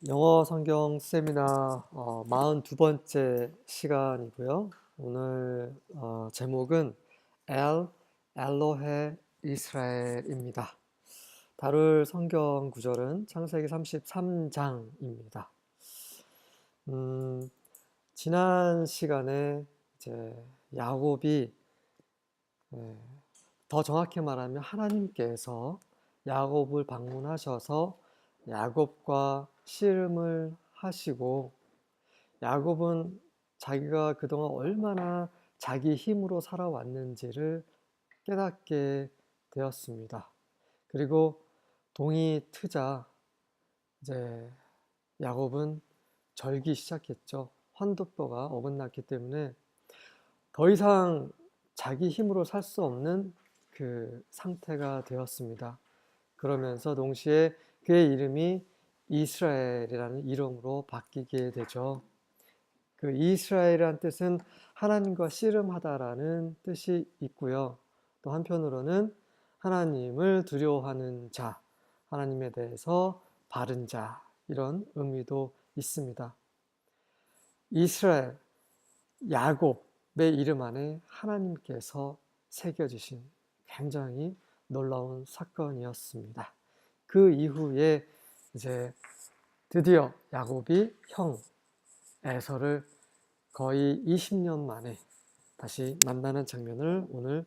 영어 성경 세미나 42번째 시간이고요. 오늘 제목은 엘로헤 이스라엘입니다. 다룰 성경 구절은 창세기 33장입니다. 지난 시간에 이제 야곱이 더 정확히 말하면 하나님께서 야곱을 방문하셔서 야곱과 씨름을 하시고 야곱은 자기가 그동안 얼마나 자기 힘으로 살아왔는지를 깨닫게 되었습니다. 그리고 동이 트자 이제 야곱은 절기 시작했죠. 환도뼈가 어긋났기 때문에 더 이상 자기 힘으로 살 수 없는 그 상태가 되었습니다. 그러면서 동시에 그의 이름이 이스라엘이라는 이름으로 바뀌게 되죠. 그 이스라엘이라는 뜻은 하나님과 씨름하다라는 뜻이 있고요. 또 한편으로는 하나님을 두려워하는 자, 하나님에 대해서 바른 자, 이런 의미도 있습니다. 이스라엘, 야곱의 이름 안에 하나님께서 새겨주신 굉장히 놀라운 사건이었습니다. 그 이후에 이제 드디어 야곱이 형 에서를 거의 20년 만에 다시 만나는 장면을 오늘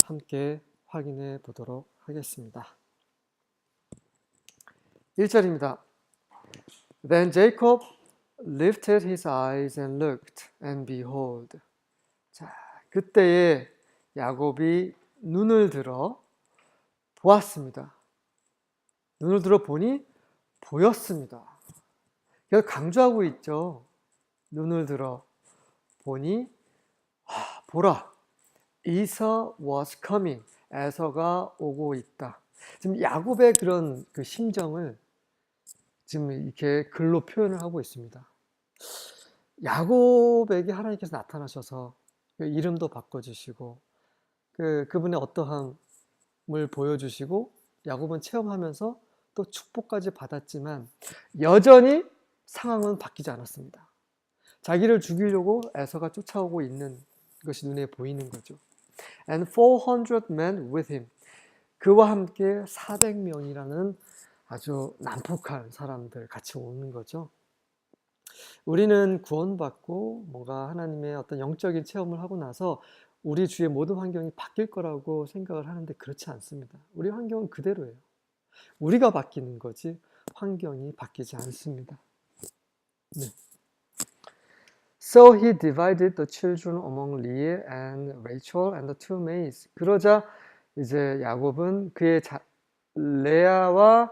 함께 확인해 보도록 하겠습니다. 1절입니다. Then Jacob lifted his eyes and looked, and behold. 자, 그때에 야곱이 눈을 들어 보았습니다. 눈을 들어 보니 보였습니다. 그래서 강조하고 있죠. 눈을 들어 보니 보라, Esau was coming. 에서가 오고 있다. 지금 야곱의 그런 그 심정을 지금 이렇게 글로 표현을 하고 있습니다. 야곱에게 하나님께서 나타나셔서 이름도 바꿔주시고 그분의 어떠함을 보여주시고 야곱은 체험하면서 또 축복까지 받았지만 여전히 상황은 바뀌지 않았습니다. 자기를 죽이려고 에서가 쫓아오고 있는 것이 눈에 보이는 거죠. And 400 men with him. 그와 함께 400명이라는 아주 난폭한 사람들 같이 오는 거죠. 우리는 구원받고 뭔가 하나님의 어떤 영적인 체험을 하고 나서 우리 주위의 모든 환경이 바뀔 거라고 생각을 하는데 그렇지 않습니다. 우리 환경은 그대로예요. 우리가 바뀌는 거지 환경이 바뀌지 않습니다. 네. So he divided the children among Leah and Rachel and the two maids. 그러자 이제 야곱은 그의 레아와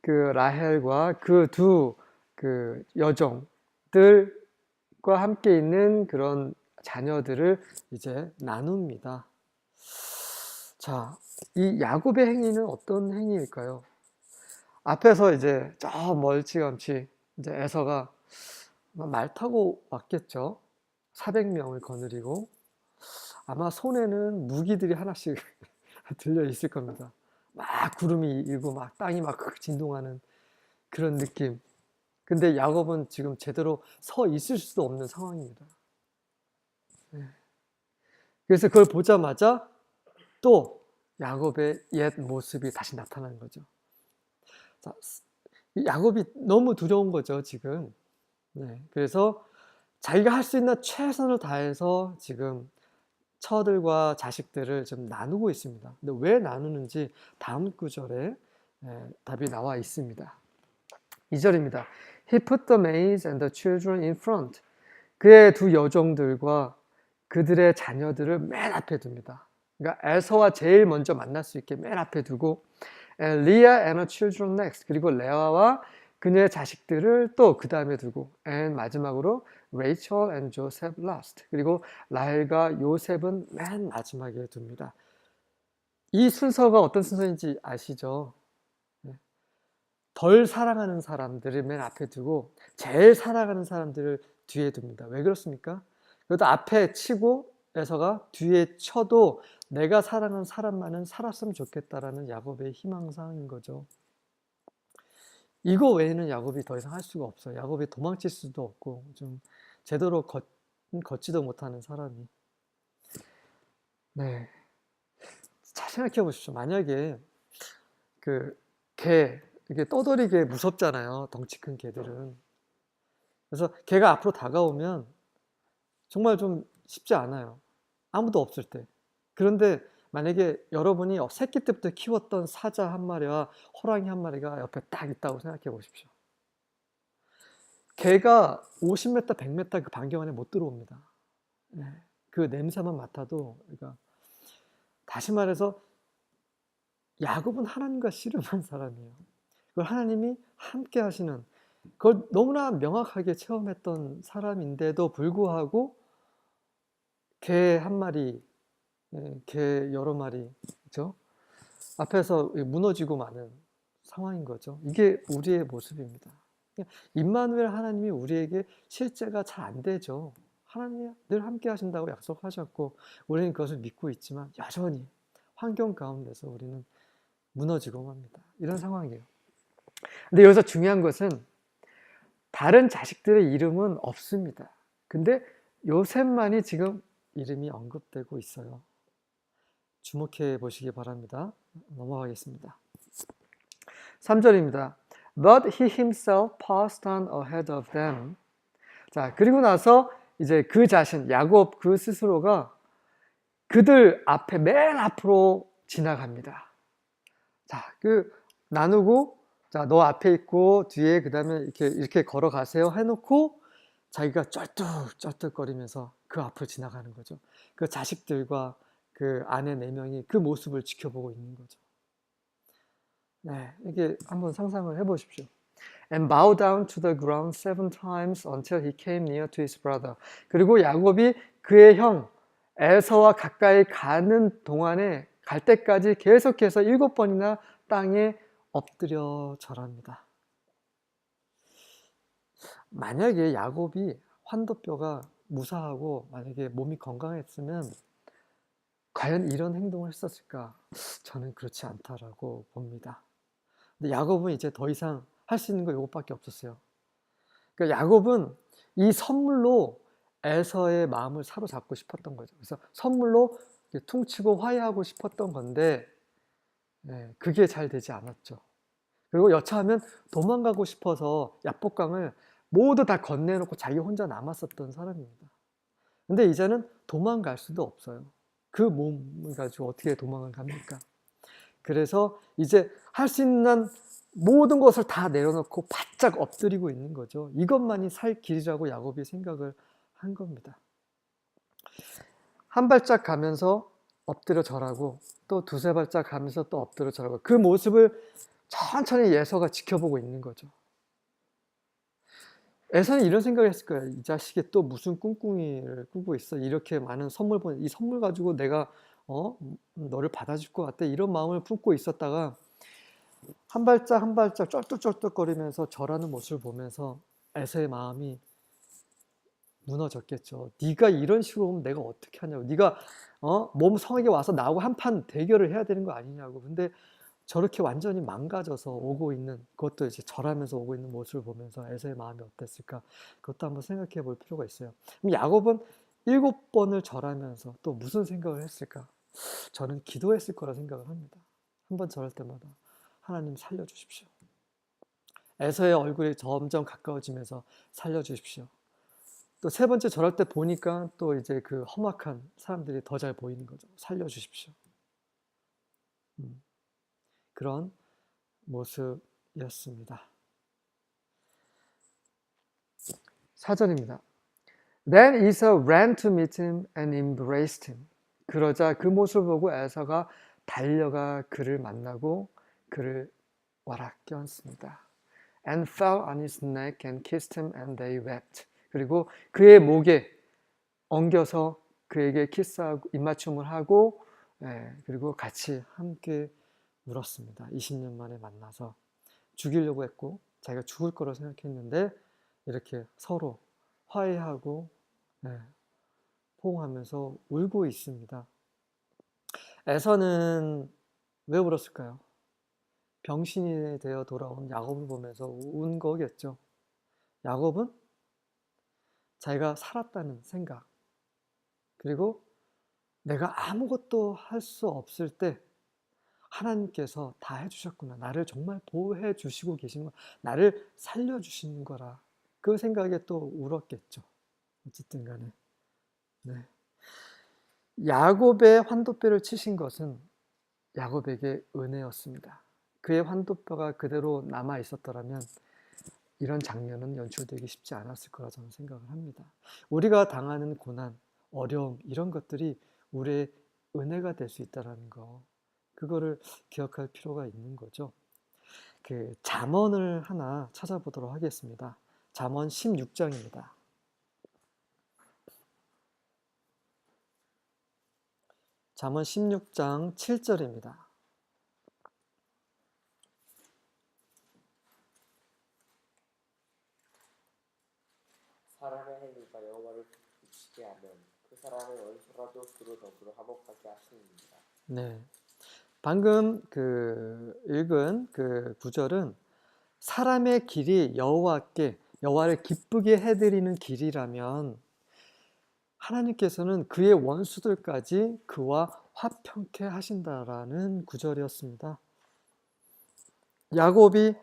그 라헬과 그 두 그 여종들과 함께 있는 그런 자녀들을 이제 나눕니다. 자, 이 야곱의 행위는 어떤 행위일까요? 앞에서 이제 저 멀찌감치 이제 에서가 말 타고 왔겠죠. 400명을 거느리고 아마 손에는 무기들이 하나씩 들려 있을 겁니다. 막 구름이 일고 막 땅이 막 진동하는 그런 느낌. 근데 야곱은 지금 제대로 서 있을 수도 없는 상황입니다. 그래서 그걸 보자마자 또 야곱의 옛 모습이 다시 나타나는 거죠. 자, 야곱이 너무 두려운 거죠, 지금. 네, 그래서 자기가 할 수 있는 최선을 다해서 지금 처들과 자식들을 좀 나누고 있습니다. 근데 왜 나누는지 다음 구절에 답이 나와 있습니다. 2절입니다. He put the maids and the children in front. 그의 두 여종들과 그들의 자녀들을 맨 앞에 둡니다. 그러니까 에서와 제일 먼저 만날 수 있게 맨 앞에 두고 and Leah and her children next. 그리고 레아와 그녀의 자식들을 또 그 다음에 두고 and 마지막으로 Rachel and Joseph last. 그리고 라헬과 요셉은 맨 마지막에 둡니다. 이 순서가 어떤 순서인지 아시죠? 덜 사랑하는 사람들을 맨 앞에 두고 제일 사랑하는 사람들을 뒤에 둡니다. 왜 그렇습니까? 그래도 앞에 치고 에서가 뒤에 쳐도 내가 사랑하는 사람만은 살았으면 좋겠다라는 야곱의 희망사항인 거죠. 이거 외에는 야곱이 더 이상 할 수가 없어요. 야곱이 도망칠 수도 없고 좀 제대로 걷지도 못하는 사람이. 네. 잘 생각해 보십시오. 만약에 그 개, 이게 떠돌이개 무섭잖아요. 덩치 큰 개들은. 그래서 개가 앞으로 다가오면 정말 좀 쉽지 않아요. 아무도 없을 때. 그런데 만약에 여러분이 새끼 때부터 키웠던 사자 한 마리와 호랑이 한 마리가 옆에 딱 있다고 생각해 보십시오. 개가 50m, 100m 그 반경 안에 못 들어옵니다. 네. 그 냄새만 맡아도, 그러니까 다시 말해서 야곱은 하나님과 씨름한 사람이에요. 그걸 하나님이 함께 하시는, 그걸 너무나 명확하게 체험했던 사람인데도 불구하고 개 한 마리, 개 여러 마리, 그죠? 앞에서 무너지고 마는 상황인 거죠. 이게 우리의 모습입니다. 임마누엘 하나님이 우리에게 실제가 잘 안 되죠. 하나님이 늘 함께 하신다고 약속하셨고 우리는 그것을 믿고 있지만 여전히 환경 가운데서 우리는 무너지고 맙니다. 이런 상황이에요. 근데 여기서 중요한 것은 다른 자식들의 이름은 없습니다. 근데 요셉만이 지금 이름이 언급되고 있어요. 주목해 보시기 바랍니다. 넘어가겠습니다. 3절입니다. But he himself passed on ahead of them. 자, 그리고 나서 이제 그 자신, 야곱 그 스스로가 그들 앞에 맨 앞으로 지나갑니다. 자, 나누고, 자, 너 앞에 있고 뒤에 그다음에 이렇게 걸어가세요 해놓고 자기가 쩔뚝쩔뚝거리면서 그 앞을 지나가는 거죠. 그 자식들과 그 아내 4명이 그 모습을 지켜보고 있는 거죠. 네, 이게 한번 상상을 해보십시오. And bow down to the ground 7 times until he came near to his brother. 그리고 야곱이 그의 형 에서와 가까이 가는 동안에 갈 때까지 계속해서 7번이나 땅에 엎드려 절합니다. 만약에 야곱이 환도뼈가 무사하고 만약에 몸이 건강했으면 과연 이런 행동을 했었을까? 저는 그렇지 않다라고 봅니다. 근데 야곱은 이제 더 이상 할 수 있는 거 이것밖에 없었어요. 그러니까 야곱은 이 선물로 에서의 마음을 사로잡고 싶었던 거죠. 그래서 선물로 퉁치고 화해하고 싶었던 건데 그게 잘 되지 않았죠. 그리고 여차하면 도망가고 싶어서 야복강을 모두 다 건네놓고 자기 혼자 남았었던 사람입니다. 근데 이제는 도망갈 수도 없어요. 그 몸을 가지고 어떻게 도망을 갑니까? 그래서 이제 할 수 있는 모든 것을 다 내려놓고 바짝 엎드리고 있는 거죠. 이것만이 살 길이라고 야곱이 생각을 한 겁니다. 한 발짝 가면서 엎드려 절하고 또 두세 발짝 가면서 또 엎드려 절하고 그 모습을 천천히 에서가 지켜보고 있는 거죠. 에서는 이런 생각을 했을 거예요. 이 자식이 또 무슨 꿍꿍이를 꾸고 있어. 이렇게 많은 선물 이 선물 가지고 내가 너를 받아줄 것 같아. 이런 마음을 품고 있었다가 한 발짝 한 발짝 쩔뚝쩔뚝거리면서 절하는 모습을 보면서 에서의 마음이 무너졌겠죠. 네가 이런 식으로 오면 내가 어떻게 하냐고. 네가 몸 성에게 와서 나하고 한판 대결을 해야 되는 거 아니냐고. 근데 저렇게 완전히 망가져서 오고 있는, 그것도 이제 절하면서 오고 있는 모습을 보면서 에서의 마음이 어땠을까? 그것도 한번 생각해 볼 필요가 있어요. 그럼 야곱은 7번을 절하면서 또 무슨 생각을 했을까? 저는 기도했을 거라 생각을 합니다. 한 번 절할 때마다 하나님 살려주십시오. 에서의 얼굴이 점점 가까워지면서 살려주십시오. 또 세 번째 절할 때 보니까 또 이제 그 험악한 사람들이 더 잘 보이는 거죠. 살려주십시오. 그런 모습이었습니다. 4절입니다. Then Esau ran to meet him and embraced him. 그러자 그 모습을 보고 에서가 달려가 그를 만나고 그를 와락 껴안습니다. And fell on his neck and kissed him and they wept. 그리고 그의 목에 엉겨서 그에게 키스하고 입맞춤을 하고 그리고 같이 함께 울었습니다. 20년 만에 만나서 죽이려고 했고 자기가 죽을 거라고 생각했는데 이렇게 서로 화해하고 포옹하면서 울고 있습니다. 에서는 왜 울었을까요? 병신이 되어 돌아온 야곱을 보면서 운 거겠죠. 야곱은 자기가 살았다는 생각, 그리고 내가 아무것도 할 수 없을 때 하나님께서 다 해주셨구나. 나를 정말 보호해 주시고 계신 거, 나를 살려주시는 거라. 그 생각에 또 울었겠죠. 어쨌든 간에. 네. 야곱의 환도뼈를 치신 것은 야곱에게 은혜였습니다. 그의 환도뼈가 그대로 남아 있었더라면 이런 장면은 연출되기 쉽지 않았을 거라 저는 생각을 합니다. 우리가 당하는 고난, 어려움 이런 것들이 우리의 은혜가 될 수 있다는 거, 그거를 기억할 필요가 있는 거죠. 그 잠언을 하나 찾아보도록 하겠습니다. 잠언 16장입니다. 잠언 16장 7절입니다. 사람의 행위가 여호와를 기쁘시게 하면 그 사람의 원수라도 그로 더불어 화목하게 하시느니라. 네. 방금 읽은 그 구절은 사람의 길이 여호와를 기쁘게 해드리는 길이라면 하나님께서는 그의 원수들까지 그와 화평케 하신다라는 구절이었습니다. 야곱의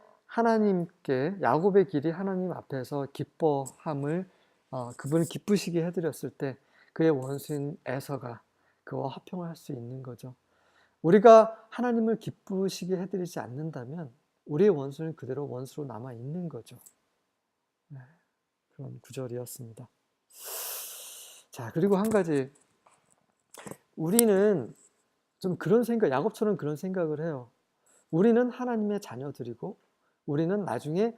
길이 하나님 앞에서 기뻐함을 그분을 기쁘시게 해드렸을 때 그의 원수인 에서가 그와 화평을 할 수 있는 거죠. 우리가 하나님을 기쁘시게 해드리지 않는다면 우리의 원수는 그대로 원수로 남아 있는 거죠. 네, 그런 구절이었습니다. 자, 그리고 한 가지, 우리는 좀 야곱처럼 그런 생각을 해요. 우리는 하나님의 자녀들이고 우리는 나중에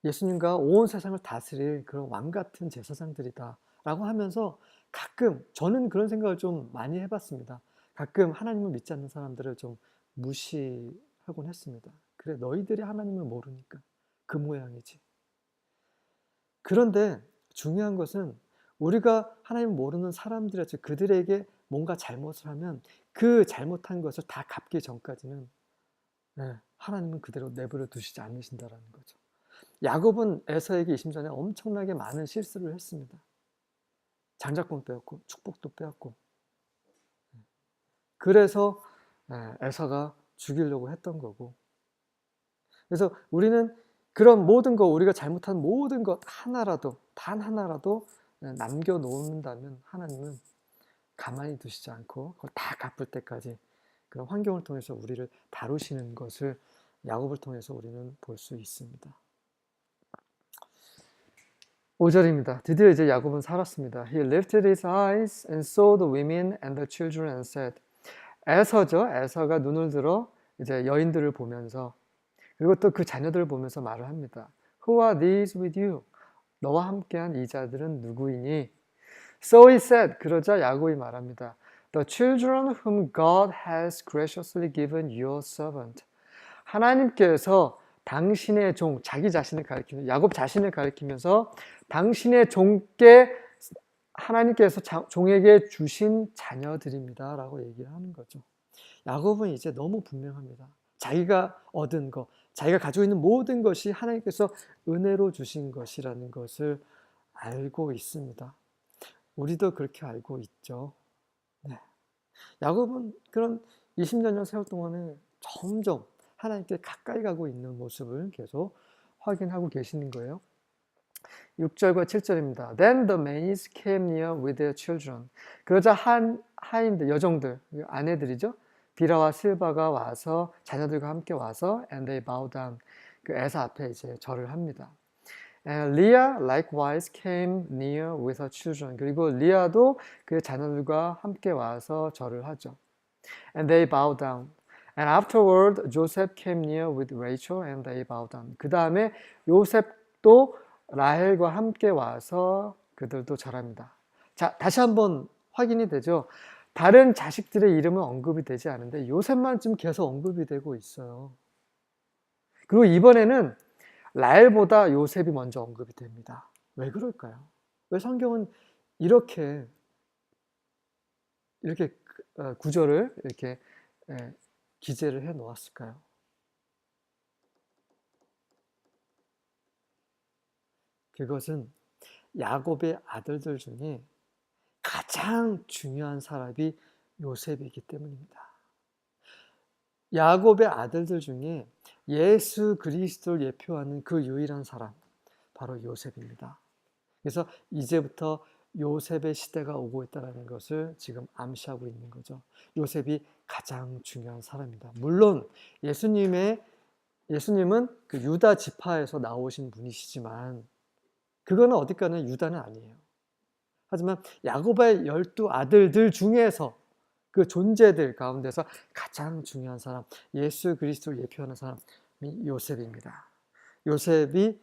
예수님과 온 세상을 다스릴 그런 왕 같은 제사장들이다 라고 하면서 가끔 저는 그런 생각을 좀 많이 해봤습니다. 가끔 하나님을 믿지 않는 사람들을 좀 무시하곤 했습니다. 그래, 너희들이 하나님을 모르니까 그 모양이지. 그런데 중요한 것은 우리가 하나님을 모르는 사람들이었죠. 그들에게 뭔가 잘못을 하면 그 잘못한 것을 다 갚기 전까지는 하나님은 그대로 내버려 두시지 않으신다라는 거죠. 야곱은 에서에게 이심전에 엄청나게 많은 실수를 했습니다. 장자권 빼앗고 축복도 빼앗고. 그래서 에서가 죽이려고 했던 거고. 그래서 우리는 그런 모든 것, 우리가 잘못한 모든 것 하나라도, 단 하나라도 남겨놓는다면 하나님은 가만히 두시지 않고 그걸 다 갚을 때까지 그런 환경을 통해서 우리를 다루시는 것을 야곱을 통해서 우리는 볼 수 있습니다. 5절입니다. 드디어 이제 야곱은 살았습니다. He lifted his eyes and saw the women and the children and said. 에서가 눈을 들어 이제 여인들을 보면서 그리고 또 그 자녀들을 보면서 말을 합니다. Who are these with you? 너와 함께한 이 자들은 누구이니? So he said. 그러자 야곱이 말합니다. The children whom God has graciously given your servant. 하나님께서 당신의 종, 자기 자신을 가리키면서 야곱 자신을 가리키면서 당신의 종께 하나님께서 종에게 주신 자녀들입니다 라고 얘기를 하는 거죠. 야곱은 이제 너무 분명합니다. 자기가 얻은 것, 자기가 가지고 있는 모든 것이 하나님께서 은혜로 주신 것이라는 것을 알고 있습니다. 우리도 그렇게 알고 있죠. 네. 야곱은 그런 20년 세월 동안에 점점 하나님께 가까이 가고 있는 모습을 계속 확인하고 계시는 거예요. 6절과 7절입니다. Then the maids came near with their children. 그러자 하인들, 여종들, 아내들이죠. 비라와 실바가 와서 자녀들과 함께 와서 and they bow down. 그 에사 앞에 이제 절을 합니다. And Leah likewise came near with her children. 그리고 리아도 그 자녀들과 함께 와서 절을 하죠. And they bow down. And afterward, Joseph came near with Rachel and they bowed down. 그 다음에 요셉도 라헬과 함께 와서 그들도 절합니다. 자, 다시 한번 확인이 되죠. 다른 자식들의 이름은 언급이 되지 않은데 요셉만 좀 계속 언급이 되고 있어요. 그리고 이번에는 라헬보다 요셉이 먼저 언급이 됩니다. 왜 그럴까요? 왜 성경은 이렇게 구절을 이렇게 기재를 해 놓았을까요? 그것은 야곱의 아들들 중에 가장 중요한 사람이 요셉이기 때문입니다. 야곱의 아들들 중에 예수 그리스도를 예표하는 그 유일한 사람, 바로 요셉입니다. 그래서 이제부터 요셉의 시대가 오고 있다는 것을 지금 암시하고 있는 거죠. 요셉이 가장 중요한 사람입니다. 물론 예수님은 그 유다 지파에서 나오신 분이시지만 그거는 어디 가는 유다는 아니에요. 하지만 야곱의 12 아들들 중에서 그 존재들 가운데서 가장 중요한 사람, 예수 그리스도를 예표하는 사람이 요셉입니다. 요셉이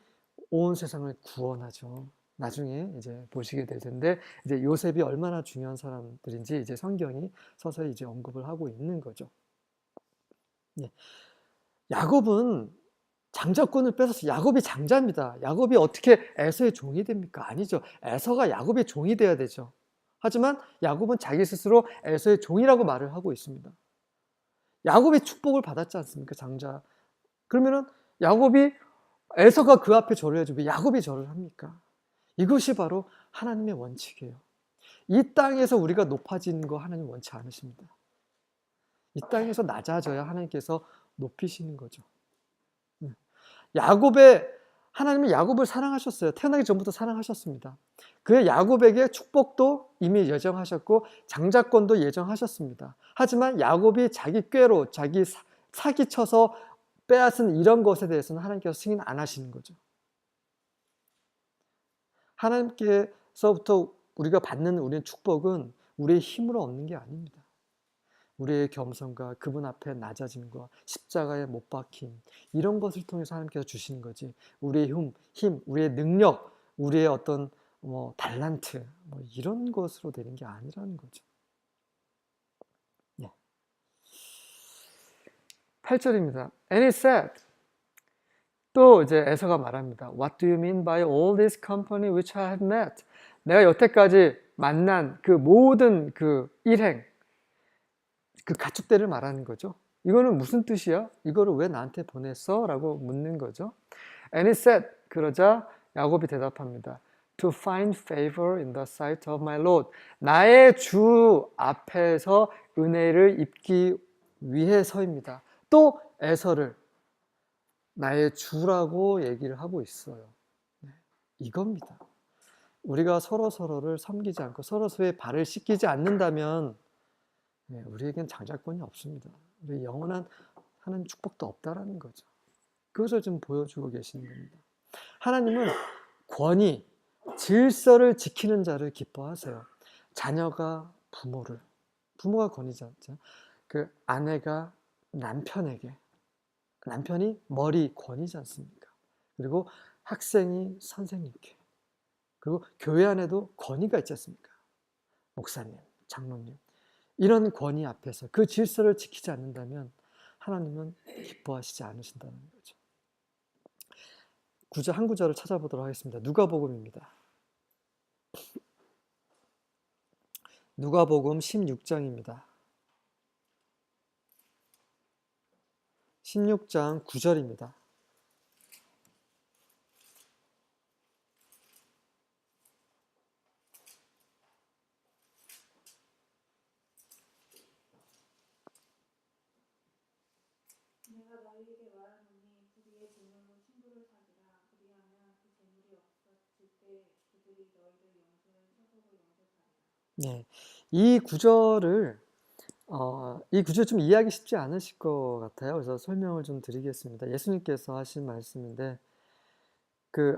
온 세상을 구원하죠. 나중에 이제 보시게 될 텐데, 이제 요셉이 얼마나 중요한 사람들인지 이제 성경이 서서히 이제 언급을 하고 있는 거죠. 예. 야곱은 장자권을 뺏어서 야곱이 장자입니다. 야곱이 어떻게 에서의 종이 됩니까? 아니죠. 에서가 야곱의 종이 돼야 되죠. 하지만 야곱은 자기 스스로 에서의 종이라고 말을 하고 있습니다. 야곱이 축복을 받았지 않습니까? 장자. 그러면은 야곱이 에서가 그 앞에 절을 해주고 야곱이 절을 합니까? 이것이 바로 하나님의 원칙이에요. 이 땅에서 우리가 높아지는 거 하나님 원치 않으십니다. 이 땅에서 낮아져야 하나님께서 높이시는 거죠. 하나님은 야곱을 사랑하셨어요. 태어나기 전부터 사랑하셨습니다. 그 야곱에게 축복도 이미 예정하셨고 장자권도 예정하셨습니다. 하지만 야곱이 자기 꾀로 자기 사기쳐서 빼앗은 이런 것에 대해서는 하나님께서 승인 안 하시는 거죠. 하나님께서부터 우리가 받는 우리의 축복은 우리의 힘으로 얻는 게 아닙니다. 우리의 겸손과 그분 앞에 낮아짐과 십자가에 못 박힘, 이런 것을 통해서 하나님께서 주시는 거지, 우리의 힘, 우리의 능력, 우리의 어떤 달란트 이런 것으로 되는 게 아니라는 거죠. 예. 8절입니다. And he said, 또 이제 에서가 말합니다. What do you mean by all this company which I have met? 내가 여태까지 만난 그 모든 그 일행, 그 가축대를 말하는 거죠. 이거는 무슨 뜻이야? 이거를 왜 나한테 보냈어? 라고 묻는 거죠. And he said, 그러자 야곱이 대답합니다. To find favor in the sight of my Lord. 나의 주 앞에서 은혜를 입기 위해서입니다. 또 에서를 나의 주라고 얘기를 하고 있어요. 이겁니다. 우리가 서로를 섬기지 않고 서로의 발을 씻기지 않는다면 우리에겐 장자권이 없습니다. 우리 영원한 하는 축복도 없다라는 거죠. 그것을 지금 보여주고 계시는 겁니다. 하나님은 권위, 질서를 지키는 자를 기뻐하세요. 자녀가 부모가 권위자죠. 그 아내가 남편에게, 남편이 머리 권위지 않습니까? 그리고 학생이 선생님께, 그리고 교회 안에도 권위가 있지 않습니까? 목사님, 장로님, 이런 권위 앞에서 그 질서를 지키지 않는다면 하나님은 기뻐하시지 않으신다는 거죠. 한 구절을 찾아보도록 하겠습니다. 누가복음입니다. 누가복음 16장입니다. 16장 9절입니다. 내가 너희에게 말하노니 그들의 재물로 친구를 사귀라. 그리하면 그 재물이 없어질 때 그들이 너희를 용서해 서로를 용서하리라. 네, 이 구절 좀 이해하기 쉽지 않으실 것 같아요. 그래서 설명을 좀 드리겠습니다. 예수님께서 하신 말씀인데,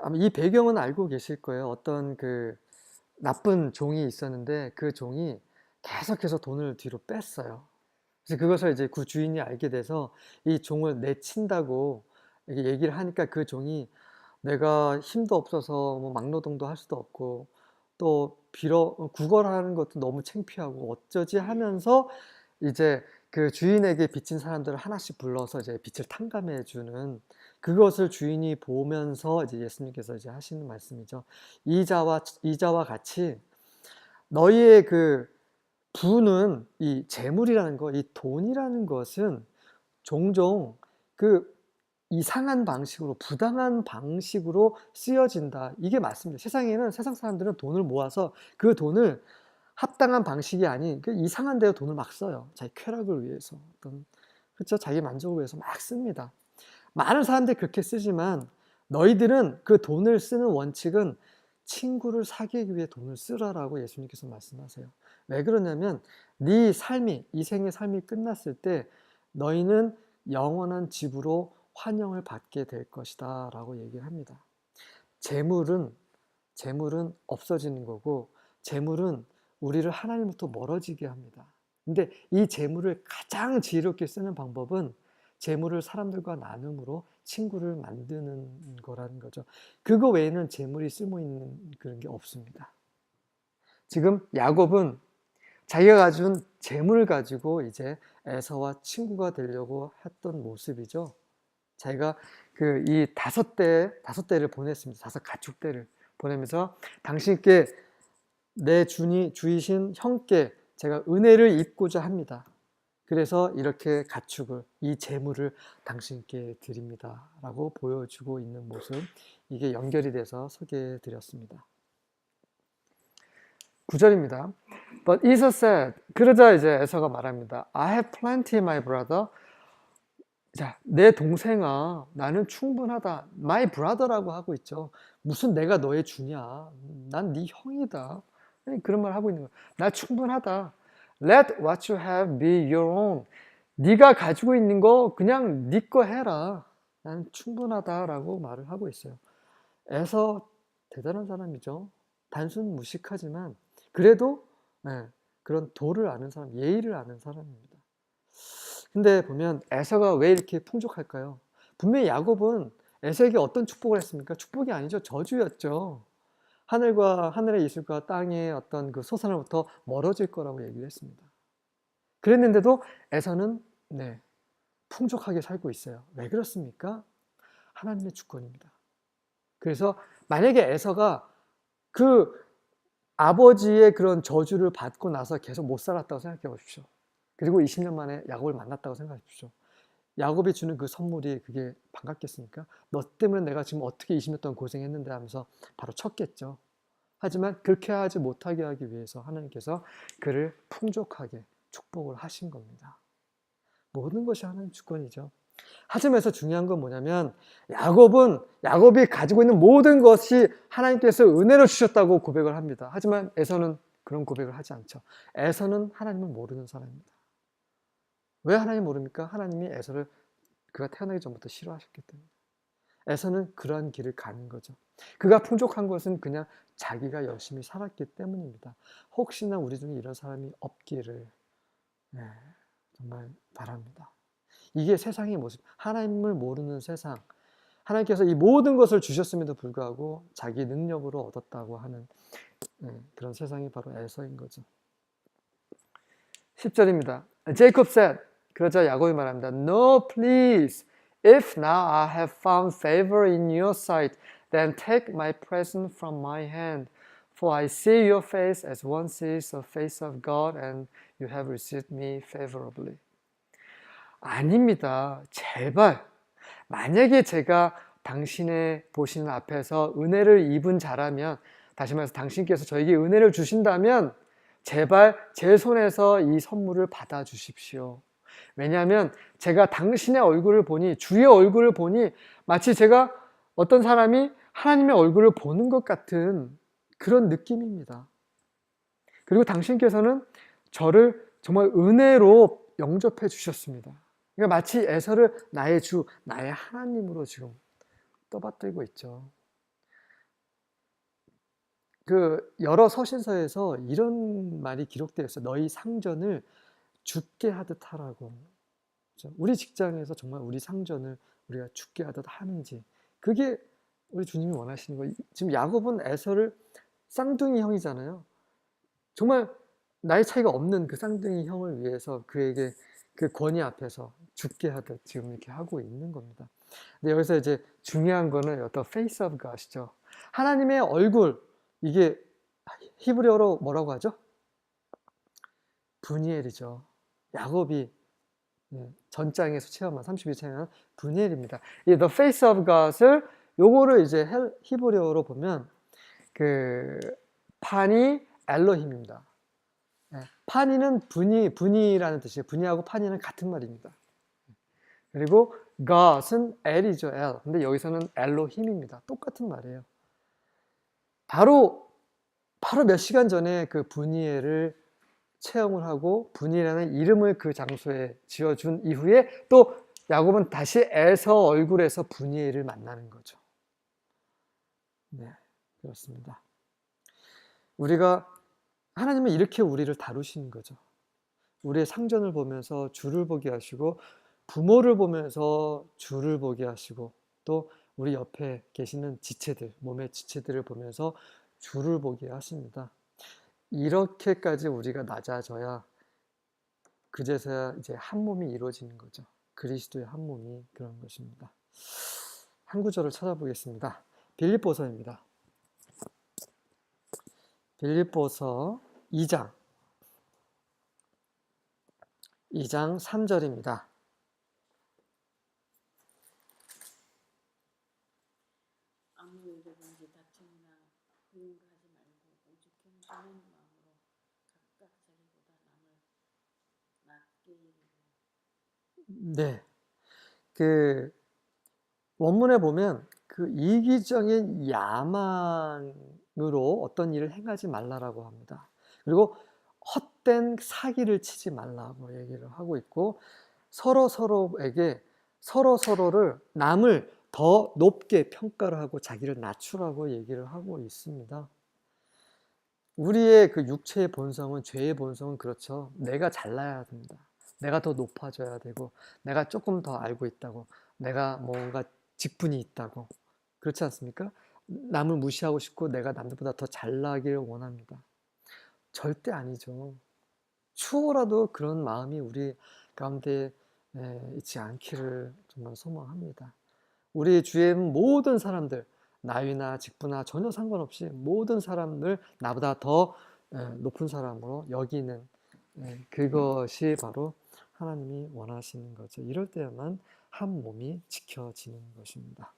아마 이 배경은 알고 계실 거예요. 어떤 나쁜 종이 있었는데 그 종이 계속해서 돈을 뒤로 뺐어요. 그래서 그것을 이제 그 주인이 알게 돼서 이 종을 내친다고 이렇게 얘기를 하니까 그 종이 내가 힘도 없어서 막노동도 할 수도 없고 또 구걸하는 것도 너무 창피하고 어쩌지 하면서 이제 그 주인에게 빚진 사람들을 하나씩 불러서 이제 빚을 탕감해 주는, 그것을 주인이 보면서 이제 예수님께서 이제 하시는 말씀이죠. 이자와 같이 너희의 부는 이 재물이라는 거, 이 돈이라는 것은 종종 이상한 방식으로, 부당한 방식으로 쓰여진다. 이게 맞습니다. 세상에는, 세상 사람들은 돈을 모아서 그 돈을 합당한 방식이 아닌 그 이상한 데로 돈을 막 써요. 자기 쾌락을 위해서, 어떤, 그렇죠? 자기 만족을 위해서 막 씁니다. 많은 사람들이 그렇게 쓰지만 너희들은 그 돈을 쓰는 원칙은 친구를 사귀기 위해 돈을 쓰라라고 예수님께서 말씀하세요. 왜 그러냐면 네 삶이, 이 생의 삶이 끝났을 때 너희는 영원한 집으로 환영을 받게 될 것이다 라고 얘기를 합니다. 재물은 없어지는 거고, 재물은 우리를 하나님부터 멀어지게 합니다. 근데 이 재물을 가장 지혜롭게 쓰는 방법은 재물을 사람들과 나눔으로 친구를 만드는 거라는 거죠. 그거 외에는 재물이 쓸모 있는 그런 게 없습니다. 지금 야곱은 자기가 가진 재물을 가지고 이제 에서와 친구가 되려고 했던 모습이죠. 자기가 이 다섯 대를 보냈습니다. 5가축대를 보내면서 당신께 내 주이신 형께 제가 은혜를 입고자 합니다. 그래서 이렇게 가축을, 이 재물을 당신께 드립니다 라고 보여주고 있는 모습, 이게 연결이 돼서 소개해 드렸습니다. 9절입니다. But Esau said, 그러자 이제 에서가 말합니다. I have plenty, my brother. 자, 내 동생아, 나는 충분하다. My brother라고 하고 있죠. 무슨 내가 너의 주냐? 난 네 형이다. 그런 말 하고 있는 거야. 나 충분하다. Let what you have be your own. 네가 가지고 있는 거 그냥 네 거 해라. 난 충분하다라고 말을 하고 있어요. 에서 대단한 사람이죠. 단순 무식하지만 그래도 그런 도를 아는 사람, 예의를 아는 사람입니다. 근데 보면 에서가 왜 이렇게 풍족할까요? 분명히 야곱은 에서에게 어떤 축복을 했습니까? 축복이 아니죠. 저주였죠. 하늘과 하늘의 이슬과 땅의 어떤 그 솟아남부터 멀어질 거라고 얘기를 했습니다. 그랬는데도 에서는 풍족하게 살고 있어요. 왜 그렇습니까? 하나님의 주권입니다. 그래서 만약에 에서가 그 아버지의 그런 저주를 받고 나서 계속 못 살았다고 생각해 보십시오. 그리고 20년 만에 야곱을 만났다고 생각해 보십시오. 야곱이 주는 그 선물이 그게 반갑겠습니까? 너 때문에 내가 지금 어떻게 20년 동안 고생했는데 하면서 바로 쳤겠죠. 하지만 그렇게 하지 못하게 하기 위해서 하나님께서 그를 풍족하게 축복을 하신 겁니다. 모든 것이 하나님 주권이죠. 하지만서 중요한 건 뭐냐면 야곱이 가지고 있는 모든 것이 하나님께서 은혜로 주셨다고 고백을 합니다. 하지만 에서는 그런 고백을 하지 않죠. 에서는 하나님을 모르는 사람입니다. 왜 하나님 모릅니까? 하나님이 에서를 그가 태어나기 전부터 싫어하셨기 때문에. 에서는 그러한 길을 가는 거죠. 그가 풍족한 것은 그냥 자기가 열심히 살았기 때문입니다. 혹시나 우리 중에 이런 사람이 없기를 정말 바랍니다. 이게 세상의 모습, 하나님을 모르는 세상. 하나님께서 이 모든 것을 주셨음에도 불구하고 자기 능력으로 얻었다고 하는 그런 세상이 바로 에서인 거죠. 10절입니다. Jacob said, 그러자 야곱이 말합니다. No, please. If now I have found favor in your sight, then take my present from my hand. For I see your face as one sees the face of God, and you have received me favorably. 아닙니다. 제발. 만약에 제가 당신의 보시는 앞에서 은혜를 입은 자라면, 다시 말해서 당신께서 저에게 은혜를 주신다면 제발 제 손에서 이 선물을 받아 주십시오. 왜냐하면 제가 당신의 얼굴을 보니, 주의 얼굴을 보니 마치 제가 어떤 사람이 하나님의 얼굴을 보는 것 같은 그런 느낌입니다. 그리고 당신께서는 저를 정말 은혜로 영접해 주셨습니다. 그러니까 마치 에서를 나의 주, 나의 하나님으로 지금 떠받들고 있죠. 여러 서신서에서 이런 말이 기록되어 있어요. 너희 상전을 죽게 하듯 하라고. 그렇죠? 우리 직장에서 정말 우리 상전을 우리가 죽게 하듯 하는지, 그게 우리 주님이 원하시는 거예요. 지금 야곱은 에서를 쌍둥이 형이잖아요. 정말 나이 차이가 없는 그 쌍둥이 형을 위해서 그에게 그 권위 앞에서 죽게 하듯 지금 이렇게 하고 있는 겁니다. 근데 여기서 이제 중요한 거는 the face of God이죠. 하나님의 얼굴, 이게 히브리어로 뭐라고 하죠? 브니엘이죠. 야곱이 전장에서 체험한 32장은 분이엘입니다. 이 The Face of God을 요거를 이제 히브리어로 보면 그 파니 엘로힘입니다. 네, 파니는 분이라는 뜻이에요. 분이하고 파니는 같은 말입니다. 그리고 God은 엘이죠, 엘. 근데 여기서는 엘로힘입니다. 똑같은 말이에요. 바로 몇 시간 전에 그 분이엘을 체험을 하고 분이라는 이름을 그 장소에 지어준 이후에 또 야곱은 다시 에서 얼굴에서 분이엘을 만나는 거죠. 네, 그렇습니다. 우리가 하나님은 이렇게 우리를 다루시는 거죠. 우리의 상전을 보면서 주를 보게 하시고 부모를 보면서 주를 보게 하시고 또 우리 옆에 계시는 지체들, 몸의 지체들을 보면서 주를 보게 하십니다. 이렇게까지 우리가 낮아져야 그제서야 이제 한 몸이 이루어지는 거죠. 그리스도의 한 몸이 그런 것입니다. 한 구절을 찾아보겠습니다. 빌립보서입니다. 빌립보서 2장 3절입니다. 아무 일이든지 다툼이나 그런 거 하지 말고 오직 겸손한 마음으로 각각 자기보다 남을 낮게 여기고. 네. 그 원문에 보면 그 이기적인 야망으로 어떤 일을 행하지 말라라고 합니다. 그리고 헛된 사기를 치지 말라고 얘기를 하고 있고 서로에게 서로를 남을 더 높게 평가를 하고 자기를 낮추라고 얘기를 하고 있습니다. 우리의 그 육체의 본성은, 죄의 본성은 그렇죠. 내가 잘나야 됩니다. 내가 더 높아져야 되고 내가 조금 더 알고 있다고, 내가 뭔가 직분이 있다고, 그렇지 않습니까? 남을 무시하고 싶고 내가 남들보다 더 잘나기를 원합니다. 절대 아니죠. 추호라도 그런 마음이 우리 가운데 있지 않기를 정말 소망합니다. 우리 주위의 모든 사람들, 나이나 직분나 전혀 상관없이 모든 사람들 나보다 더 높은 사람으로 여기는 그것이 바로 하나님이 원하시는 거죠. 이럴 때만 한 몸이 지켜지는 것입니다.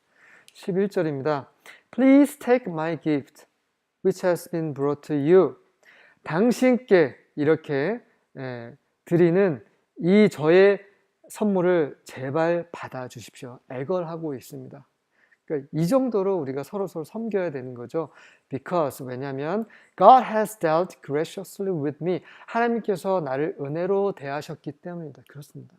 11절입니다. Please take my gift, which has been brought to you. 당신께 이렇게 드리는 이 저의 선물을 제발 받아주십시오. 애걸하고 있습니다. 그러니까 이 정도로 우리가 서로 섬겨야 되는 거죠. Because, 왜냐하면 God has dealt graciously with me. 하나님께서 나를 은혜로 대하셨기 때문입니다. 그렇습니다.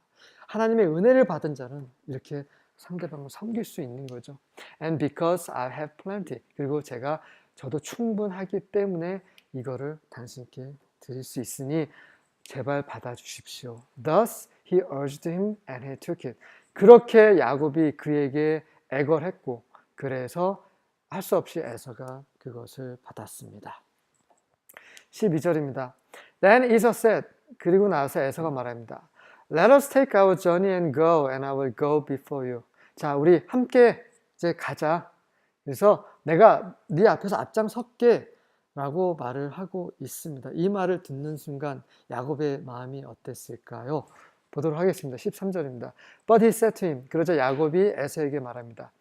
하나님의 은혜를 받은 자는 이렇게 상대방을 섬길 수 있는 거죠. And because I have plenty. 그리고 저도 충분하기 때문에 이거를 당신께 드릴 수 있으니 제발 받아주십시오. Thus he urged him and he took it. 그렇게 야곱이 그에게 애걸했고 그래서 할 수 없이 에서가 그것을 받았습니다. 12절입니다. Then Esau said, 그리고 나서 에서가 말합니다. Let us take our journey and go, and I will go before you. 자, 우리 함께 이제 가자. 그래서 내가 네 앞에서 앞장설게 라고 말을 하고 있습니다. 이 말을 듣는 순간 야곱의 마음이 어땠을까요? 보도록 하겠습니다. 13절입니다. But he said to him, 그러자 야곱이 에서에게 말합니다.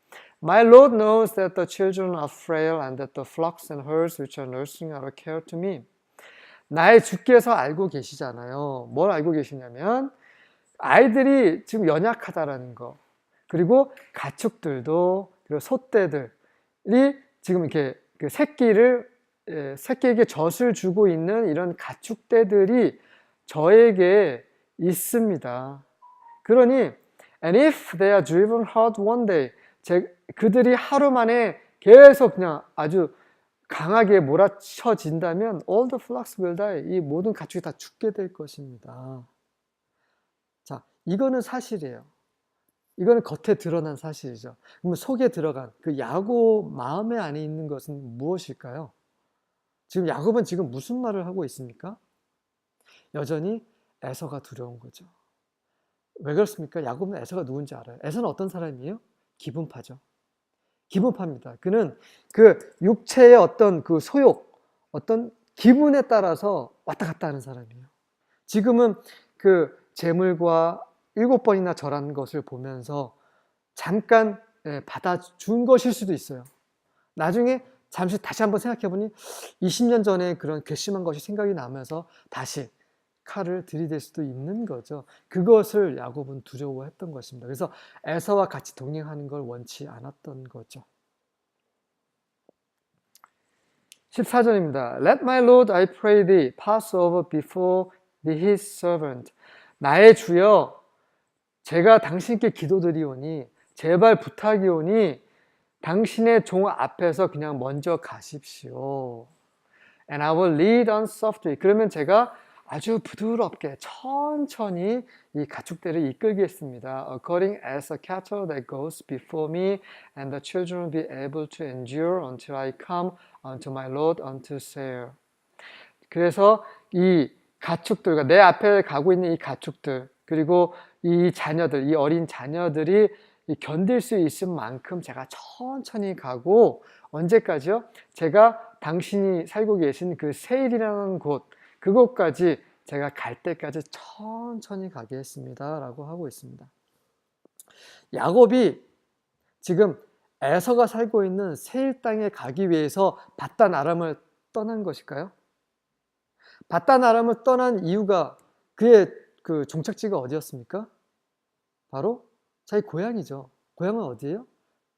My Lord knows that the children are frail and that the flocks and herds which are nursing are a care to me. 나의 주께서 알고 계시잖아요. 뭘 알고 계시냐면 아이들이 지금 연약하다라는 거, 그리고 가축들도, 그리고 소떼들이 지금 이렇게 그 새끼에게 젖을 주고 있는 이런 가축떼들이 저에게 있습니다. 그러니 and if they are driven hard one day, 그들이 하루 만에 계속 그냥 아주 강하게 몰아쳐진다면 all the flocks will die. 이 모든 가축이 다 죽게 될 것입니다. 자, 이거는 사실이에요. 이거는 겉에 드러난 사실이죠. 그러면 속에 들어간 그 야곱 마음의 안에 있는 것은 무엇일까요? 지금 야곱은 지금 무슨 말을 하고 있습니까? 여전히 에서가 두려운 거죠. 왜 그렇습니까? 야곱은 에서가 누군지 알아요. 에서는 어떤 사람이에요? 기분파죠. 기분파입니다. 그는 그 육체의 어떤 그 소욕, 어떤 기분에 따라서 왔다 갔다 하는 사람이에요. 지금은 그 재물과 7번이나 절한 것을 보면서 잠깐 받아준 것일 수도 있어요. 나중에 잠시 다시 한번 생각해보니 20년 전에 그런 괘씸한 것이 생각이 나면서 다시 칼을 들이댈 수도 있는 거죠. 그것을 야곱은 두려워했던 것입니다. 그래서 에서와 같이 동행하는 걸 원치 않았던 거죠. 14절입니다. Let my Lord, I pray thee, pass over before his servant. 나의 주여, 제가 당신께 기도드리오니, 제발 부탁이오니, 당신의 종 앞에서 그냥 먼저 가십시오. And I will lead on softly. 그러면 제가 아주 부드럽게 천천히 이 가축들을 이끌겠습니다. According as a cattle that goes before me, and the children will be able to endure until I come unto my Lord unto Seir. 그래서 이 가축들, 내 앞에 가고 있는 이 가축들, 그리고 이 자녀들, 이 어린 자녀들이 견딜 수 있을 만큼 제가 천천히 가고, 언제까지요? 제가 당신이 살고 계신 그 세일이라는 곳, 그곳까지 제가 갈 때까지 천천히 가게 했습니다 라고 하고 있습니다. 야곱이 지금 에서가 살고 있는 세일 땅에 가기 위해서 바단 아람을 떠난 것일까요? 바단 아람을 떠난 이유가 그의 그 종착지가 어디였습니까? 바로 자기 고향이죠. 고향은 어디예요?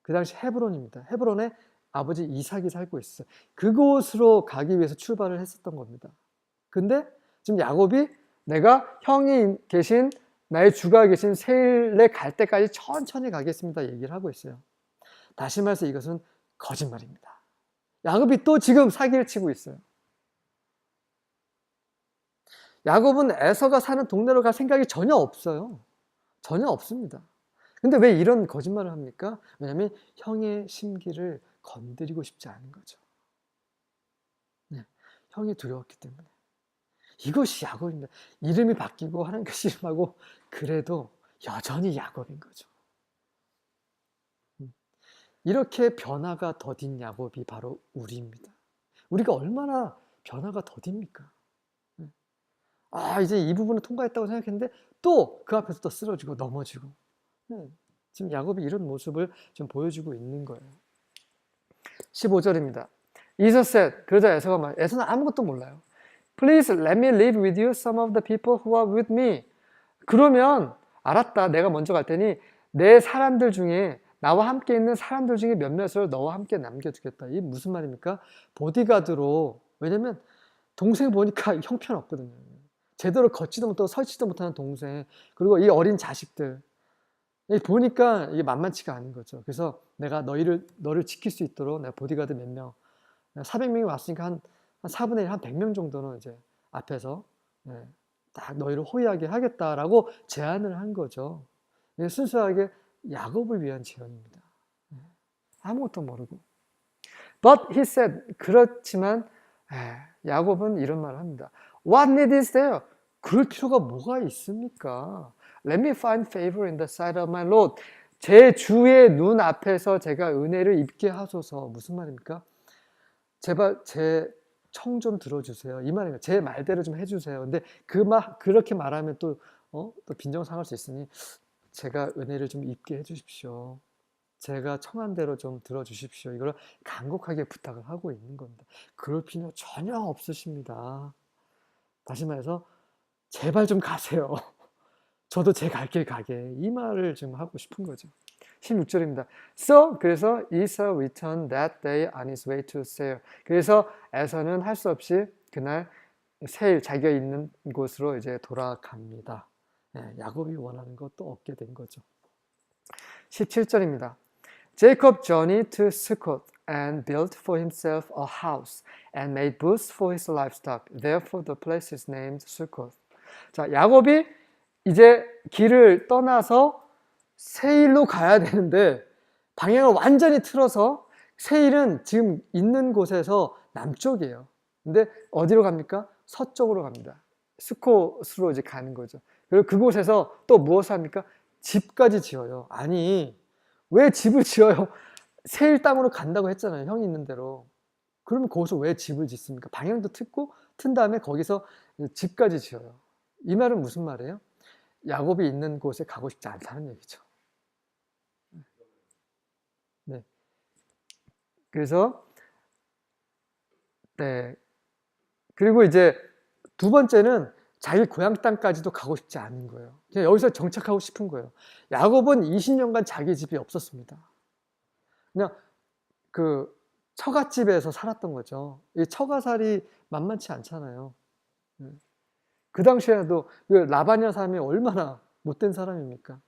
그 당시 헤브론입니다. 헤브론에 아버지 이삭이 살고 있어요. 그곳으로 가기 위해서 출발을 했었던 겁니다. 근데 지금 야곱이 내가 형이 계신, 나의 주가 계신 세일에 갈 때까지 천천히 가겠습니다 얘기를 하고 있어요. 다시 말해서 이것은 거짓말입니다. 야곱이 또 지금 사기를 치고 있어요. 야곱은 에서가 사는 동네로 갈 생각이 전혀 없어요. 전혀 없습니다. 근데 왜 이런 거짓말을 합니까? 왜냐하면 형의 심기를 건드리고 싶지 않은 거죠. 네, 형이 두려웠기 때문에. 이것이 야곱입니다. 이름이 바뀌고 하나님께 씨름하고 그래도 여전히 야곱인 거죠. 이렇게 변화가 더딘 야곱이 바로 우리입니다. 우리가 얼마나 변화가 더딥니까? 이제 이 부분을 통과했다고 생각했는데 또 그 앞에서 또 쓰러지고 넘어지고. 지금 야곱이 이런 모습을 좀 보여주고 있는 거예요. 15절입니다. 이삭 said, 그러자 에서가 말, 에서는 아무것도 몰라요. Please let me live with you some of the people who are with me. 그러면 알았다. 내가 먼저 갈 테니 내 사람들 중에, 나와 함께 있는 사람들 중에 몇몇을 너와 함께 남겨두겠다. 이게 무슨 말입니까? 보디가드로. 왜냐면 동생 보니까 형편없거든요. 제대로 걷지도 못하고 설치도 못하는 동생, 그리고 이 어린 자식들 보니까 이게 만만치가 않은 거죠. 그래서 내가 너를 지킬 수 있도록 내가 보디가드 몇 명, 400명이 왔으니까 한 4분의 1, 한 100명 정도는 이제 앞에서 딱 너희를 호위하게 하겠다라고 제안을 한 거죠. 순수하게 야곱을 위한 제안입니다. 아무것도 모르고. But he said, 그렇지만 야곱은 이런 말을 합니다. What need is there? 그럴 필요가 뭐가 있습니까? Let me find favor in the sight of my Lord. 제 주의 눈 앞에서 제가 은혜를 입게 하소서. 무슨 말입니까? 제발 제 청 좀 들어주세요. 이 말입니다. 제 말대로 좀 해주세요. 근데 그렇게 말하면 또 빈정 상할 수 있으니 제가 은혜를 좀 입게 해주십시오. 제가 청한 대로 좀 들어주십시오. 이걸 간곡하게 부탁을 하고 있는 겁니다. 그럴 필요 전혀 없으십니다. 다시 말해서 제발 좀 가세요. 저도 제 갈 길 가게. 이 말을 좀 하고 싶은 거죠. 16절입니다. So, 그래서 Esau returned that day on his way to Seir. 그래서 에서는 할 수 없이 그날 세일, 자기가 있는 곳으로 이제 돌아갑니다. 야곱이 원하는 것도 얻게 된 거죠. 17절입니다. Jacob journeyed to Succoth and built for himself a house and made booths for his livestock. Therefore the place is named Succoth. 자, 야곱이 이제 길을 떠나서 세일로 가야 되는데 방향을 완전히 틀어서, 세일은 지금 있는 곳에서 남쪽이에요. 근데 어디로 갑니까? 서쪽으로 갑니다. 스콧으로 이제 가는 거죠. 그리고 그곳에서 또 무엇을 합니까? 집까지 지어요. 아니, 왜 집을 지어요? 세일 땅으로 간다고 했잖아요. 형이 있는 대로. 그러면 거기서 왜 집을 짓습니까? 방향도 튼 다음에 거기서 집까지 지어요. 이 말은 무슨 말이에요? 야곱이 있는 곳에 가고 싶지 않다는 얘기죠. 네. 그래서 네. 그리고 이제 두 번째는 자기 고향 땅까지도 가고 싶지 않은 거예요. 그냥 여기서 정착하고 싶은 거예요. 야곱은 20년간 자기 집이 없었습니다. 그냥 그 처갓집에서 살았던 거죠. 이 처가살이 만만치 않잖아요. 그 당시에도 그 라반이라는 사람이 얼마나 못된 사람입니까?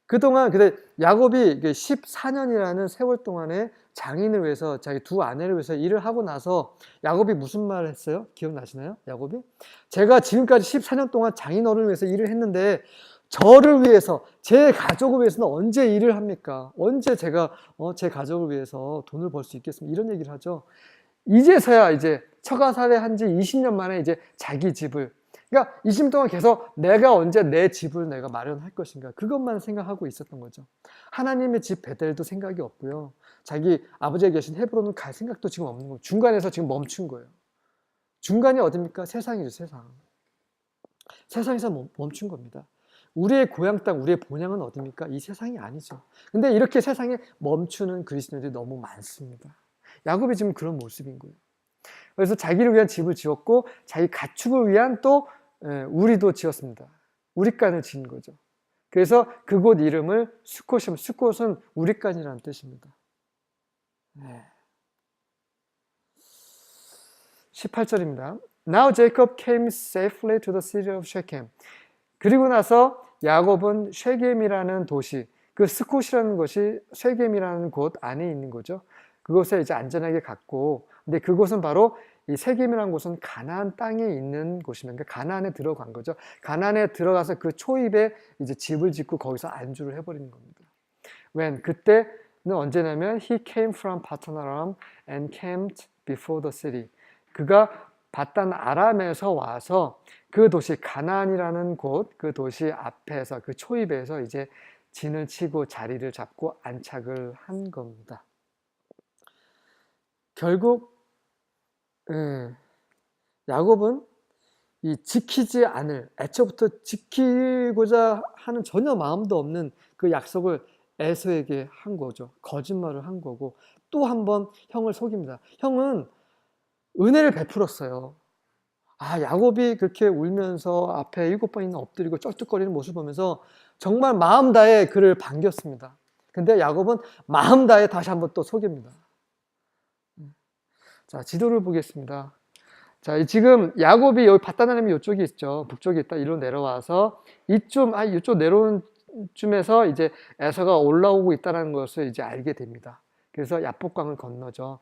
그동안 근데 야곱이 14년이라는 세월 동안에 장인을 위해서 자기 두 아내를 위해서 일을 하고 나서 야곱이 무슨 말을 했어요? 기억나시나요? 야곱이? 제가 지금까지 14년 동안 장인어른을 위해서 일을 했는데 저를 위해서 제 가족을 위해서는 언제 일을 합니까? 언제 제가 제 가족을 위해서 돈을 벌 수 있겠습니까? 이런 얘기를 하죠. 이제서야 이제 처가 살해한 지 20년 만에 이제 자기 집을, 그러니까 20년 동안 계속 내가 언제 내 집을 내가 마련할 것인가 그것만 생각하고 있었던 거죠. 하나님의 집 베델도 생각이 없고요. 자기 아버지가 계신 헤브론은 갈 생각도 지금 없는 거예요. 중간에서 지금 멈춘 거예요. 중간이 어딥니까? 세상이죠, 세상. 세상에서 멈춘 겁니다. 우리의 고향 땅, 우리의 본향은 어딥니까? 이 세상이 아니죠. 근데 이렇게 세상에 멈추는 그리스도인들이 너무 많습니다. 야곱이 지금 그런 모습인 거예요. 그래서 자기를 위한 집을 지었고 자기 가축을 위한 또 우리도 지었습니다. 우리간을 지은 거죠. 그래서 그곳 이름을 수콧이면 수콧은 우리간이라는 뜻입니다. 18절입니다. Now Jacob came safely to the city of Shechem. 그리고 나서 야곱은 쉐겜이라는 도시, 그 스콧이라는 것이 쉐겜이라는 곳 안에 있는 거죠. 그곳에 이제 안전하게 갔고, 근데 그곳은 바로 이 쉐겜이라는 곳은 가나안 땅에 있는 곳입니다. 그러니까 가나안에 들어간 거죠. 가나안에 들어가서 그 초입에 이제 집을 짓고 거기서 안주를 해버리는 겁니다. 그때는 언제냐면 he came from Padan Aram and camped before the city. 그가 바단 아람에서 와서 그 도시 가나안이라는 곳, 그 도시 앞에서 그 초입에서 이제 진을 치고 자리를 잡고 안착을 한 겁니다. 결국 야곱은 이 지키지 않을, 애초부터 지키고자 하는 전혀 마음도 없는 그 약속을 에서에게 한 거죠. 거짓말을 한 거고 또 한 번 형을 속입니다. 형은 은혜를 베풀었어요. 야곱이 그렇게 울면서 앞에 7번이나 엎드리고 쩔뚝거리는 모습을 보면서 정말 마음 다해 그를 반겼습니다. 근데 야곱은 마음 다해 다시 한번 또 속입니다. 자, 지도를 보겠습니다. 자, 지금 야곱이 여기 바단 아람이 이쪽에 있죠. 북쪽에 있다. 이리로 내려와서 이쪽 내려오는 쯤에서 이제 에서가 올라오고 있다는 것을 이제 알게 됩니다. 그래서 야복강을 건너죠.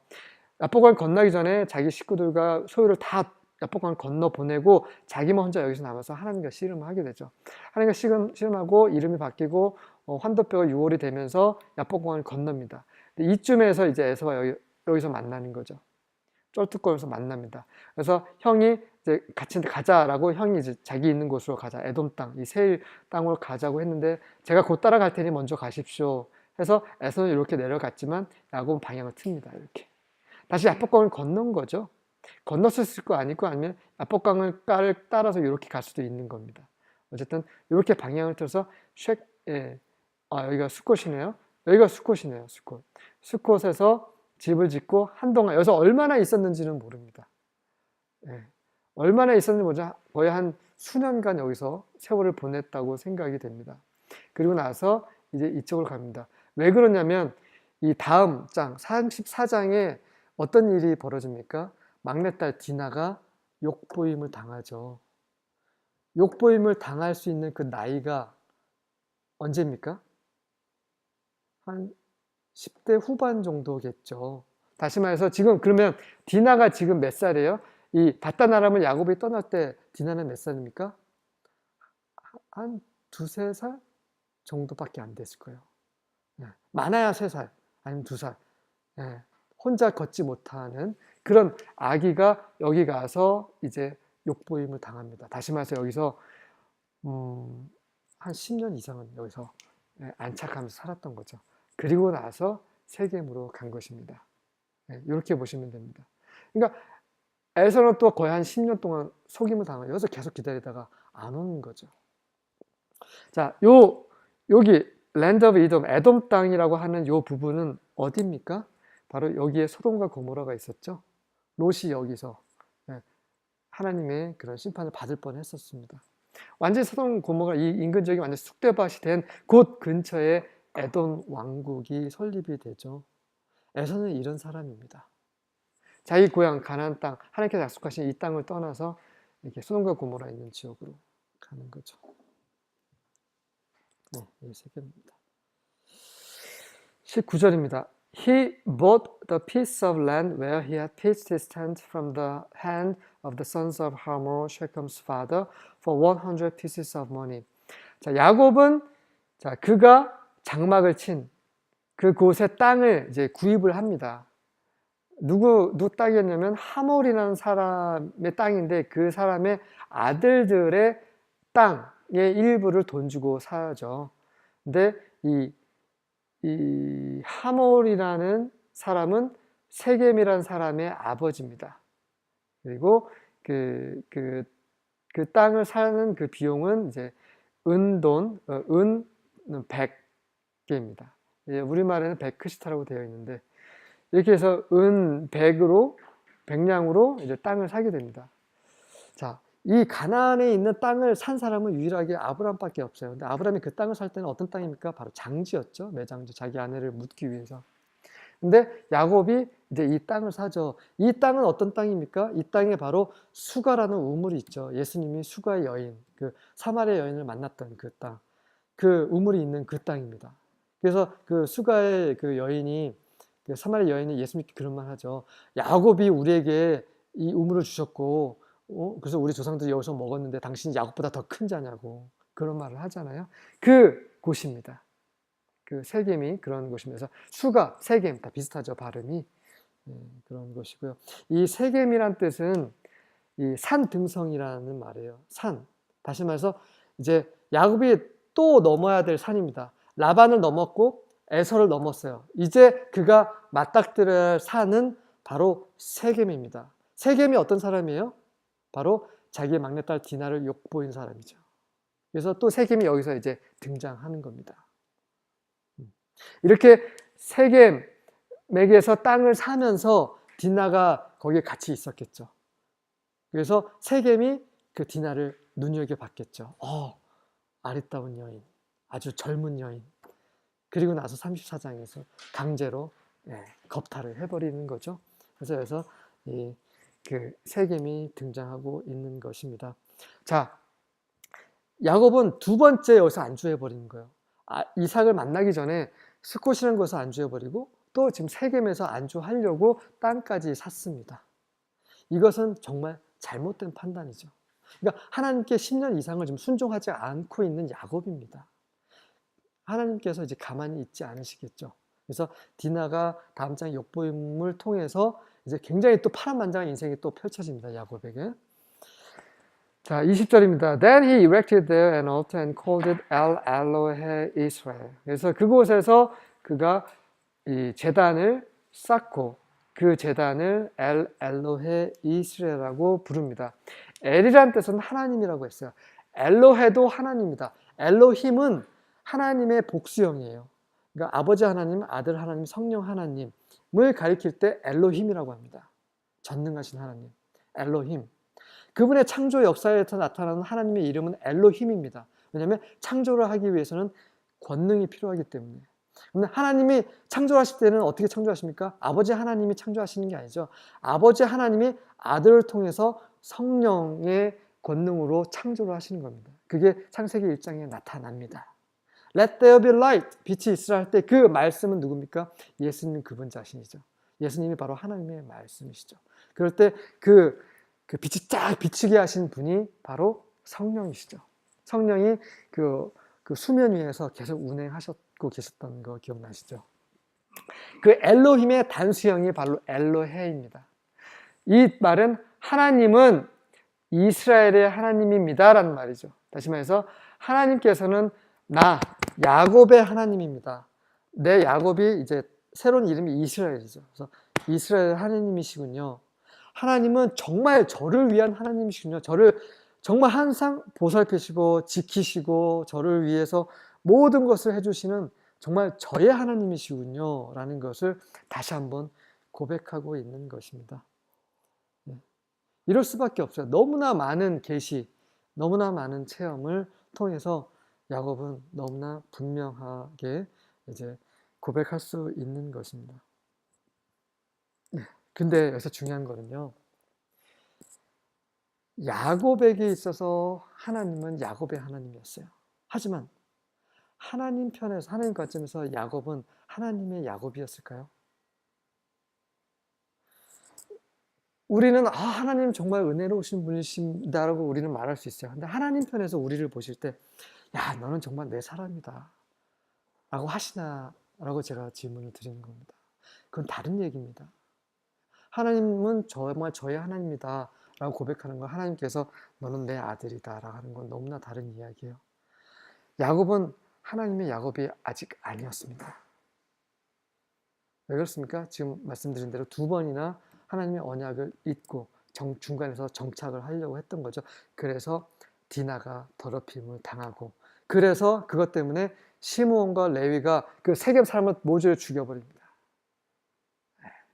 야복강을 건너기 전에 자기 식구들과 소유를 다 야복강을 건너 보내고 자기만 혼자 여기서 남아서 하나님과 씨름을 하게 되죠. 하나님과 씨름하고 이름이 바뀌고 환도뼈가 6월이 되면서 야복강을 건넙니다. 이쯤에서 이제 에서가 여기서 만나는 거죠. 쩔뚝거리면서 만납니다. 그래서 형이 이제 같이 가자라고 형이 이제 자기 있는 곳으로 가자. 에돔 땅, 이 세일 땅으로 가자고 했는데 제가 곧 따라갈 테니 먼저 가십시오. 해서 에서는 이렇게 내려갔지만 야곱은 방향을 틉니다. 이렇게. 다시 야복강을 건넌 거죠. 건넜을 거 아니고 아니면 야복강을 따라서 이렇게 갈 수도 있는 겁니다. 어쨌든 이렇게 방향을 틀어서 여기가 수콧이네요. 여기가 수콧이네요. 수콧에서 집을 짓고 한동안 여기서 얼마나 있었는지는 모릅니다. 얼마나 있었는지 모르죠. 거의 한 수년간 여기서 세월을 보냈다고 생각이 됩니다. 그리고 나서 이제 이쪽으로 갑니다. 왜 그러냐면 이 다음 장 34장에 어떤 일이 벌어집니까? 막내딸 디나가 욕보임을 당하죠. 욕보임을 당할 수 있는 그 나이가 언제입니까? 한 10대 후반 정도겠죠. 다시 말해서 지금 그러면 디나가 지금 몇 살이에요? 이 바단 아람을 야곱이 떠날 때 디나는 몇 살입니까? 한 2-3살 정도밖에 안 됐을 거예요. 많아야 3살 아니면 2살. 혼자 걷지 못하는 그런 아기가 여기 가서 이제 욕보임을 당합니다. 다시 말해서 여기서 한 10년 이상은 여기서 안착하면서 살았던 거죠. 그리고 나서 세겜으로 간 것입니다. 이렇게 보시면 됩니다. 그러니까 에서는 또 거의 한 10년 동안 속임을 당하고 여기서 계속 기다리다가 안 오는 거죠. 자, 여기 랜드 오브 이돔, 에돔 땅이라고 하는 요 부분은 어디입니까? 바로 여기에 소돔과 고모라가 있었죠. 롯이 여기서 하나님의 그런 심판을 받을 뻔했었습니다. 완전히 소돔 고모가 이 인근 지역이 완전 쑥대밭이 된 곳 근처에 에돔 왕국이 설립이 되죠. 에서는 이런 사람입니다. 자기 고향 가나안 땅, 하나님께서 약속하신 이 땅을 떠나서 이렇게 소돔과 고모라 있는 지역으로 가는 거죠. 네, 이 세 개입니다. 19절입니다. He bought the piece of land where he had pitched his tent from the hand of the sons of Hamor, Shechem's father, for 100 pieces of money. 자, 야곱은 그가 장막을 친 그곳의 땅을 이제 구입을 합니다. 누구 땅이었냐면 하몰이라는 사람의 땅인데 그 사람의 아들들의 땅의 일부를 돈 주고 사죠. 근데 이 하몰이라는 사람은 세겜이라는 사람의 아버지입니다. 그리고 그 땅을 사는 그 비용은 이제 은돈, 은 100개입니다. 우리말에는 백크시타라고 되어 있는데 이렇게 해서 은 100냥으로 이제 땅을 사게 됩니다. 자, 이 가나안에 있는 땅을 산 사람은 유일하게 아브람밖에 없어요. 근데 아브람이 그 땅을 살 때는 어떤 땅입니까? 바로 장지였죠. 매장지, 자기 아내를 묻기 위해서. 근데 야곱이 이제 이 땅을 사죠. 이 땅은 어떤 땅입니까? 이 땅에 바로 수가라는 우물이 있죠. 예수님이 수가의 여인, 그 사마리아 여인을 만났던 그 땅, 그 우물이 있는 그 땅입니다. 그래서 그 수가의 그 여인이, 그 사마리아 여인이 예수님께 그런 말 하죠. 야곱이 우리에게 이 우물을 주셨고, 그래서 우리 조상들이 여기서 먹었는데 당신이 야곱보다 더 큰 자냐고 그런 말을 하잖아요. 그 곳입니다. 그 세겜이 그런 곳이면서 수가, 세겜 다 비슷하죠. 발음이. 그런 곳이고요. 이 세겜이란 뜻은 이 산등성이라는 말이에요. 산. 다시 말해서 이제 야곱이 또 넘어야 될 산입니다. 라반을 넘었고 에서를 넘었어요. 이제 그가 맞닥뜨려야 할 산은 바로 세겜입니다. 세겜이 어떤 사람이에요? 바로 자기의 막내딸 디나를 욕보인 사람이죠. 그래서 또 세겜이 여기서 이제 등장하는 겁니다. 이렇게 세겜에게서 땅을 사면서 디나가 거기에 같이 있었겠죠. 그래서 세겜이 그 디나를 눈여겨봤겠죠. 아리따운 여인, 아주 젊은 여인. 그리고 나서 34장에서 강제로 겁탈을 해버리는 거죠. 그래서 여기서 그 세겜이 등장하고 있는 것입니다. 자, 야곱은 두 번째 여기서 안주해버리는 거예요. 이삭을 만나기 전에 스콧이라는 곳에서 안주해버리고 또 지금 세겜에서 안주하려고 땅까지 샀습니다. 이것은 정말 잘못된 판단이죠. 그러니까 하나님께 10년 이상을 지금 순종하지 않고 있는 야곱입니다. 하나님께서 이제 가만히 있지 않으시겠죠. 그래서 디나가 다음 장 욕보임을 통해서 이제 굉장히 또 파란만장한 인생이 또 펼쳐집니다. 야곱에게. 자, 20절입니다. Then he erected there an altar and called it El Elohe Israel. 그래서 그곳에서 그가 이 제단을 쌓고 그 제단을 El Elohe Israel이라고 부릅니다. 엘이란 뜻은 하나님이라고 했어요. 엘로헤도 하나님입니다. 엘로힘은 하나님의 복수형이에요. 그러니까 아버지 하나님, 아들 하나님, 성령 하나님을 가리킬 때 엘로힘이라고 합니다. 전능하신 하나님, 엘로힘. 그분의 창조 역사에서 나타나는 하나님의 이름은 엘로힘입니다. 왜냐하면 창조를 하기 위해서는 권능이 필요하기 때문에. 근데 하나님이 창조하실 때는 어떻게 창조하십니까? 아버지 하나님이 창조하시는 게 아니죠. 아버지 하나님이 아들을 통해서 성령의 권능으로 창조를 하시는 겁니다. 그게 창세기 1장에 나타납니다. Let there be light. 빛이 있으라 할 때 그 말씀은 누굽니까? 예수님 그분 자신이죠. 예수님이 바로 하나님의 말씀이시죠. 그럴 때 그 빛이 쫙 비치게 하신 분이 바로 성령이시죠. 성령이 그 수면 위에서 계속 운행하셨고 계셨던 거 기억나시죠? 그 엘로힘의 단수형이 바로 엘로헤입니다. 이 말은 하나님은 이스라엘의 하나님입니다 라는 말이죠. 다시 말해서 하나님께서는 나 야곱의 하나님입니다. 내 야곱이 이제 새로운 이름이 이스라엘이죠. 그래서 이스라엘 하나님이시군요. 하나님은 정말 저를 위한 하나님이시군요. 저를 정말 항상 보살피시고 지키시고 저를 위해서 모든 것을 해주시는 정말 저의 하나님이시군요 라는 것을 다시 한번 고백하고 있는 것입니다. 이럴 수밖에 없어요. 너무나 많은 계시, 너무나 많은 체험을 통해서 야곱은 너무나 분명하게 이제 고백할 수 있는 것입니다. 근데 여기서 중요한 거는요. 야곱에게 있어서 하나님은 야곱의 하나님이었어요. 하지만 하나님 편에서, 하나님 관점에서 야곱은 하나님의 야곱이었을까요? 우리는 하나님 정말 은혜로우신 분이신다라고 우리는 말할 수 있어요. 근데 하나님 편에서 우리를 보실 때, 야, 너는 정말 내 사람이다 라고 하시나? 라고 제가 질문을 드리는 겁니다. 그건 다른 얘기입니다. 하나님은 정말 저의 하나님이다 라고 고백하는 건 하나님께서 너는 내 아들이다 라고 하는 건 너무나 다른 이야기예요. 야곱은 하나님의 야곱이 아직 아니었습니다. 왜 그렇습니까? 지금 말씀드린 대로 두 번이나 하나님의 언약을 잊고 중간에서 정착을 하려고 했던 거죠. 그래서 디나가 더럽힘을 당하고, 그래서 그것 때문에 시므온과 레위가 그 세겜 사람을 모조리 죽여버립니다.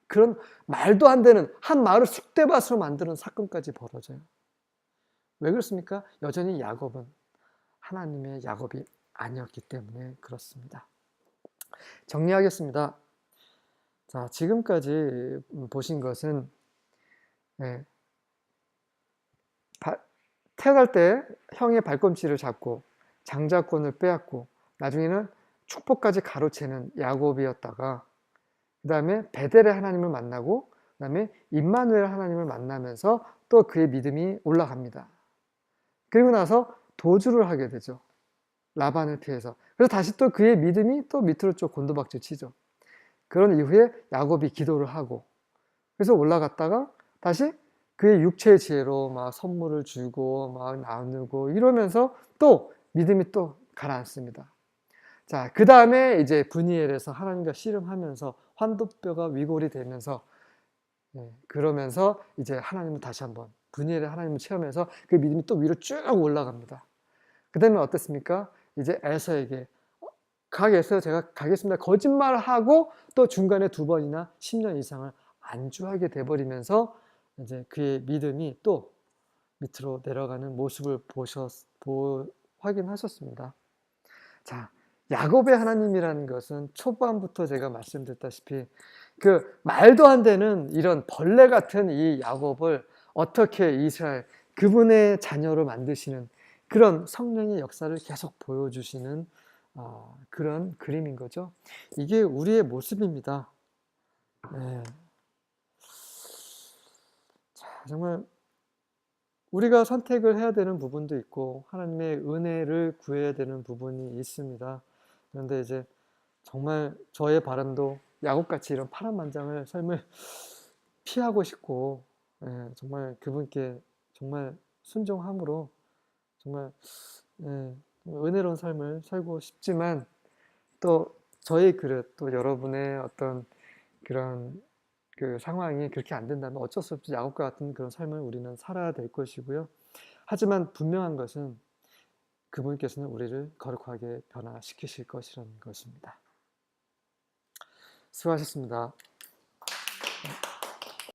그런 말도 안 되는 한 마을을 쑥대밭으로 만드는 사건까지 벌어져요. 왜 그렇습니까? 여전히 야곱은 하나님의 야곱이 아니었기 때문에 그렇습니다. 정리하겠습니다. 자, 지금까지 보신 것은 태어날 때 형의 발꿈치를 잡고 장자권을 빼앗고 나중에는 축복까지 가로채는 야곱이었다가 그 다음에 베델의 하나님을 만나고 그 다음에 임마누엘 하나님을 만나면서 또 그의 믿음이 올라갑니다. 그리고 나서 도주를 하게 되죠. 라반을 피해서. 그래서 다시 또 그의 믿음이 또 밑으로 쭉 곤두박질 치죠. 그런 이후에 야곱이 기도를 하고 그래서 올라갔다가 다시 그의 육체의 지혜로 막 선물을 주고 막 나누고 이러면서 또 믿음이 또 가라앉습니다. 자, 그 다음에 이제 브니엘에서 하나님과 씨름하면서 환도뼈가 위골이 되면서 그러면서 이제 하나님을 다시 한번 브니엘의 하나님을 체험해서 그 믿음이 또 위로 쭉 올라갑니다. 그 다음에 어땠습니까? 이제 에서에게 가겠어요. 제가 가겠습니다. 거짓말을 하고 또 중간에 두 번이나 10년 이상을 안주하게 돼버리면서 이제 그의 믿음이 또 밑으로 내려가는 모습을 확인하셨습니다. 자, 야곱의 하나님이라는 것은 초반부터 제가 말씀드렸다시피 그 말도 안 되는 이런 벌레 같은 이 야곱을 어떻게 이스라엘 그분의 자녀로 만드시는 그런 성령의 역사를 계속 보여주시는 그런 그림인 거죠. 이게 우리의 모습입니다. 네. 자, 정말 우리가 선택을 해야 되는 부분도 있고 하나님의 은혜를 구해야 되는 부분이 있습니다. 그런데 이제 정말 저의 바람도 야곱같이 이런 파란만장을 삶을 피하고 싶고 정말 그분께 정말 순종함으로 정말 은혜로운 삶을 살고 싶지만 또 저의 그릇 또 여러분의 어떤 그런 그 상황이 그렇게 안 된다면 어쩔 수 없이 야곱과 같은 그런 삶을 우리는 살아야 될 것이고요. 하지만 분명한 것은 그분께서는 우리를 거룩하게 변화시키실 것이라는 것입니다. 수고하셨습니다.